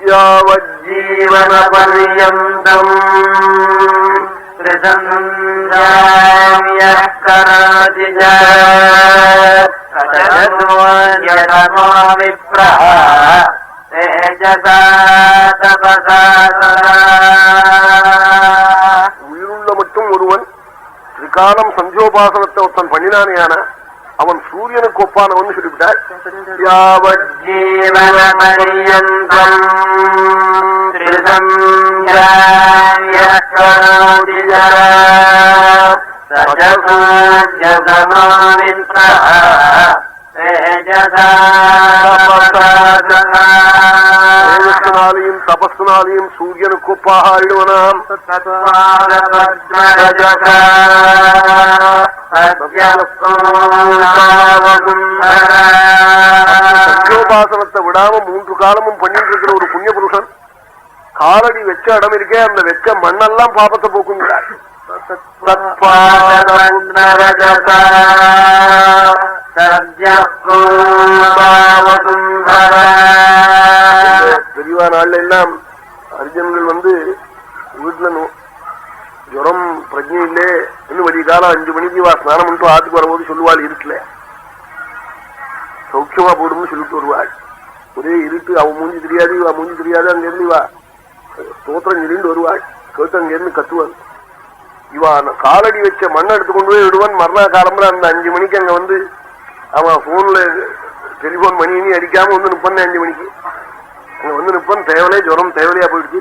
यावज्जीवनपर्यन्तम् त्रिसन्ध्यायः करोति च कथयतमो विप्रः तेजसा तपसा உயிருள்ள மட்டும் ஒருவன் திரிகாலம் சந்தியோபாசனத்தை ஒருத்தன் பண்ணினானேயான அவன் சூரியனுக்கு ஒப்பானவன் சொல்லிவிட்டார். யாவஜ்ஜீவனபர்யந்தம் த்ரிசந்த்யாயः கரோதி சஜசூர்யதமோ விப்ரः தேஜஸ்னாலையும் தபஸ்னாலையும் சூரியனுக்கு ஒப்பாக ஆயிடுவனாம். சந்தியோபாசனத்தை விடாம 3 காலமும் பண்ணிட்டு இருக்கிற ஒரு புண்ணிய புருஷன் காலடி வச்ச இடம் இருக்கே, அந்த வச்ச மண்ணெல்லாம் பாபத்தை போக்குங்கிறார். பெரியவா நாள்ல எல்லாம் அர்ஜுனர்கள் வீட்டுல ஜுரம் பிரஜை இல்லே இன்னும் வழி காலம் 5 மணிக்கு வா ஸ்நானம் பண்ணிட்டு ஆத்துக்கு வரும்போது சொல்லுவாள், இருட்டுல சௌக்கியமா போடும்னு சொல்லிட்டு வருவாள். ஒரே இருட்டு, அவன் மூஞ்சி தெரியாது இவா மூஞ்சி தெரியாது. அங்க இருந்து இவா ஸ்தோத்திரம் சொல்லிட்டு வருவாள், கேட்டு அங்க இருந்து கத்துவாள். இவா காலடி வச்ச மண்ணை எடுத்துக்கொண்டு போய் விடுவான். மறுநாள் காலம்புல அந்த 5 மணிக்கு அங்க அவன் போன்ல டெலிபோன் மணி அடிக்காம நிப்பான். 5 மணிக்கு அங்க நிப்பான். தேவலே ஜுரம் தேவலையா போயிடுச்சு,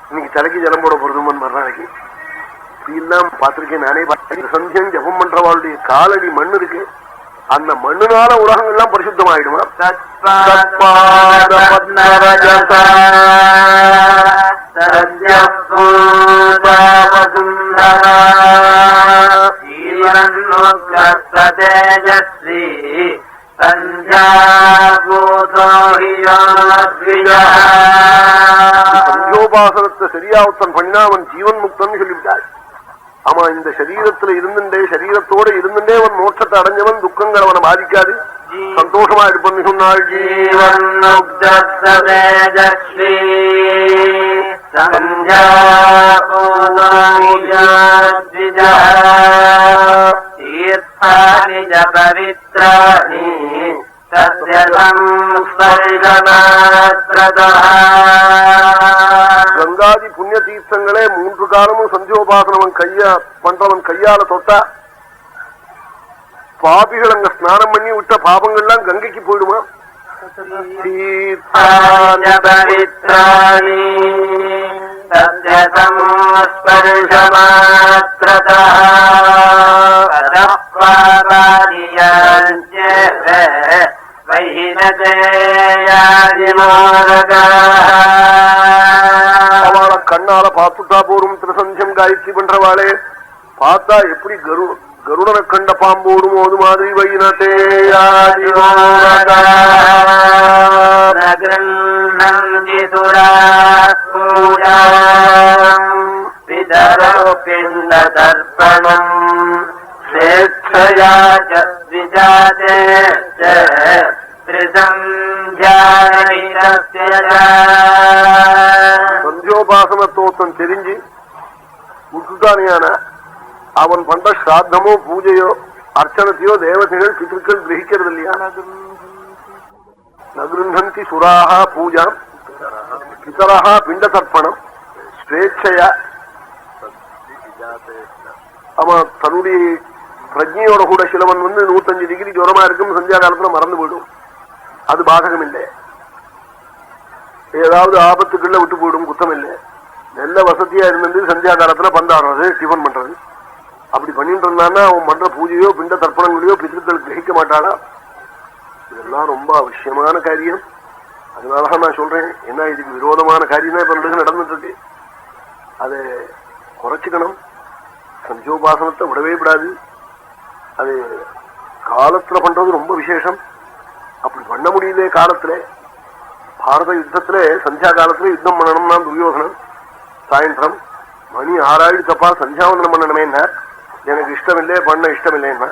இன்னைக்கு தலைக்கு ஜலம் போட போறதுமன் மறுநாளைக்கு. இப்படிலாம் பார்த்திருக்கேன் நானே. சந்தியம் ஜபம் பண்றவாளுடைய காலடி மண் இருக்கு, அந்த மண்ணுனால உலகங்கள்லாம் பரிசுத்தமாயிடுமா. சந்தியோபாசனத்தை சரியாவத்தன் பண்ணினா அவன் ஜீவன் முக்தன் சொல்லிவிட்டாள். ஆமா, இந்த சரீரத்துல இருந்துட்டே சரீரத்தோட இருந்துட்டே அவன் மோட்சத்தை அடைஞ்சவன் துக்கங்கள் அவனை பாதிக்காது, சந்தோஷமா இருப்பன்னு சொன்னாள். ஜீவன் பவித்ராணி கங்காதி புண்ணிய தீர்த்தங்களே 3 காலமும் சந்தியோபாசனவன் பண்றவன் கையால தொட்டா பாபிகள் அங்க ஸ்நானம் பண்ணி விட்ட பாபங்கள்லாம் கங்கைக்கு போயிடுமா. அவளை கண்ணால பார்த்துட்டா போரும். திருசந்தியம் காயத்ரி பண்றவாளே பார்த்தா எப்படி கருடனை கண்ட பாம்போடும் அது மாதிரி வைனதே தர்ப்பணம் சந்தியோபாசனத்தோத்தம் தெரிஞ்சு விட்டுட்டானியான அவன் பண்ற ஸ்ராத்தமோ பூஜையோ அர்ச்சனத்தையோ தேவதைகள் பித்ருக்கள் கிரகிக்கிறது இல்லையா. நகிருந்தி சுராஹா பூஜா பிதரஹா பிண்ட தர்ப்பணம் ஸ்வேச்சையா. அவன் தன்னுடைய பிரஜையோட கூட சிலவன் 105 டிகிரி ஜுரமா இருக்கும், சந்தியா காலத்துல மறந்து போயிடும், அது பாதகம் இல்லை. ஏதாவது ஆபத்துக்குள்ள விட்டு போயிடும், குத்தம் இல்லை. நல்ல வசதியா இருந்து சந்தியா காலத்துல பந்தாடுறது டிஃபன் பண்றது அப்படி பண்ணிட்டு இருந்தான்னா அவன் பண்ற பூஜையோ பிண்ட தர்ப்பணங்களையோ பித்ருக்கள் கிரகிக்க மாட்டாளா. இதெல்லாம் ரொம்ப அவசியமான காரியம். அதனாலதான் நான் சொல்றேன், ஏன்னா இதுக்கு விரோதமான காரியம் தான் இப்ப நடந்துட்டு இருக்கு. அதை குறைச்சிக்கணும். சந்தியோபாசனத்தை விடவே விடாது. அது காலத்துல பண்றது ரொம்ப விசேஷம். அப்படி பண்ண முடியல காலத்துல. பாரத யுத்தத்துல சந்தியா காலத்துல யுத்தம் பண்ணணும்னா துரியோதனன் சாயந்திரம் மணி 6 தப்பா சந்தியாவந்தனம் பண்ணணுமேன்னா எனக்கு இஷ்டம் இல்லை, பண்ண இஷ்டம் இல்லைன்னா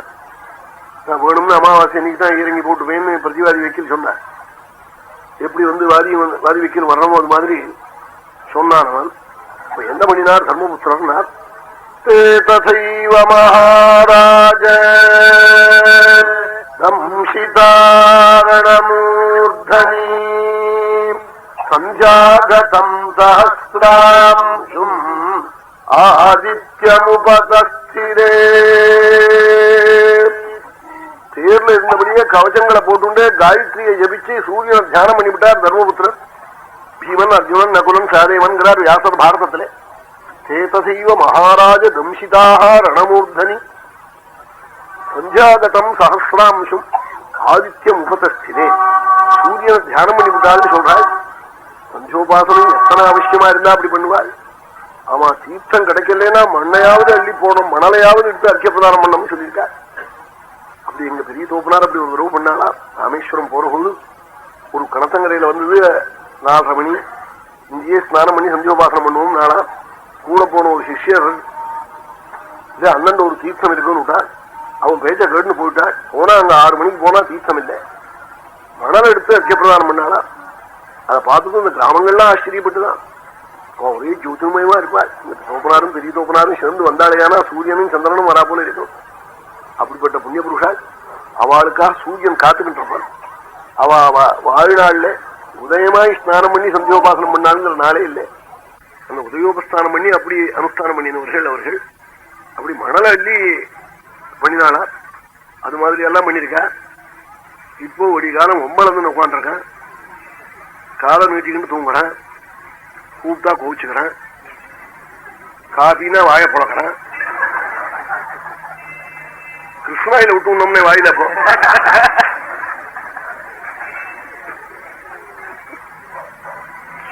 நான் வேணும்னு அமாவாசை இன்னைக்கு தான் இறங்கி போட்டு போயின்னு பிரதிவாதி வைக்கல் சொன்னேன். எப்படி வாதி வைக்கணும் வரணுமோ அது மாதிரி சொன்னானவன். இப்ப என்ன பண்ணினார் தர்மபுத்திரர்னார், ததைவ மகாராஜ தம்சிதாரணமூர்தனி சஞ்சாகதம் சஹஸ்ராம்சும் ஆதித்யமுபதஸ்திரே. தேர்ல இருந்தபடியே கவச்சங்களை போட்டுண்டே காயத்ரியை ஜபிச்சு சூரியனை தியானம் பண்ணிவிட்டார் தர்மபுத்திரர். பீமன், அர்ஜுனன், நகுலன், சஹதேவன்கிறார் வியாசர் பாரதத்திலே. சேதசைவ மகாராஜ தம்சிதாக ரணமூர்தனி சஞ்சாகதம் சஹஸ்ராம்சும் ஆதித்யம் உபதஸ்திரே. சூரியனை தியானம் பண்ணிவிட்டாள்னு சொல்றாள். பஞ்சோபாசனம் எத்தனை அவசியமா இருந்தா அப்படி பண்ணுவாள். ஆமா, தீர்த்தம் கிடைக்கலன்னா மண்ணையாவது அள்ளி போடும், மணலையாவது எடுத்து அர்க்கிய பிரதானம் பண்ணணும்னு சொல்லியிருக்கா. அப்படி எங்க பெரிய தோப்பனார் அப்படி ஒரு உறவு பண்ணாளா. ராமேஸ்வரம் போறபோது ஒரு கணத்தங்கரையில வந்தது 4:30 மணி. இங்கேயே ஸ்நானம் பண்ணி சந்தியோபாசனம் பண்ணுவோம் நாளா. கூட போன ஒரு சிஷ்யர் இது அண்ணன் ஒரு தீர்த்தம் இருக்குன்னு விட்டா. அவன் பேச்ச கேட்டுன்னு போயிட்டான். போனா அங்க 6 மணிக்கு போனா தீர்த்தம் இல்லை. மணல் எடுத்து அர்க்கிய பிரதானம் பண்ணாளா. அதை பார்த்துட்டு இந்த கிராமங்கள்லாம் ஆச்சரியப்பட்டுதான். அவன் ஒரே ஜோதிர்மயமா இருப்பாள். இந்த தோப்பனாரும் பெரிய தோப்பனாரும் சேர்ந்து வந்தாலேயானா சூரியனும் சந்திரனும் வரா போல இருக்கும். அப்படிப்பட்ட புண்ணிய புருஷாள். அவளுக்காக சூரியன் காத்துக்கின்றவன். அவ வாழ்நாள்ல உதயமாய் ஸ்நானம் பண்ணி சந்தியோபாசனம் பண்ணாளுங்கிற நாளே இல்லை. அந்த உதயோபஸ்தானம் பண்ணி அப்படி அனுஷ்டானம் பண்ணினவர்கள் அவர்கள். அப்படி மணல அள்ளி பண்ணினாளா. அது மாதிரி எல்லாம் பண்ணிருக்கா. இப்போ ஒரு காலம் ஒம்பளந்து உட்காந்துருக்கான். காலை நீட்டிக்கிட்டு தூங்குறான். கூப்பிட்டா கோவிச்சுக்கிறான். காபின்னா வாய புழக்கிறான். கிருஷ்ணாயில விட்டு உண்ணோம்னே வாயில. அப்போ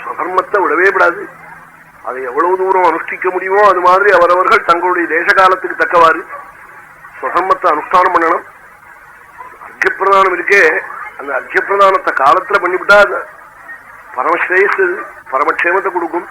சுதர்மத்தை விடவே விடாது. அதை எவ்வளவு தூரம் அனுஷ்டிக்க முடியுமோ அது மாதிரி அவரவர்கள் தங்களுடைய தேச காலத்துக்கு தக்கவாறு சுதர்மத்தை அனுஷ்டானம் பண்ணணும். அர்க்கியப்பிரதானம் இருக்கே, அந்த அர்க்கியப்பிரதானத்தை காலத்துல பண்ணிவிட்டா பரமஸ்ரேயஸ் பரமக்ஷேமத்தை கொடுக்கும்.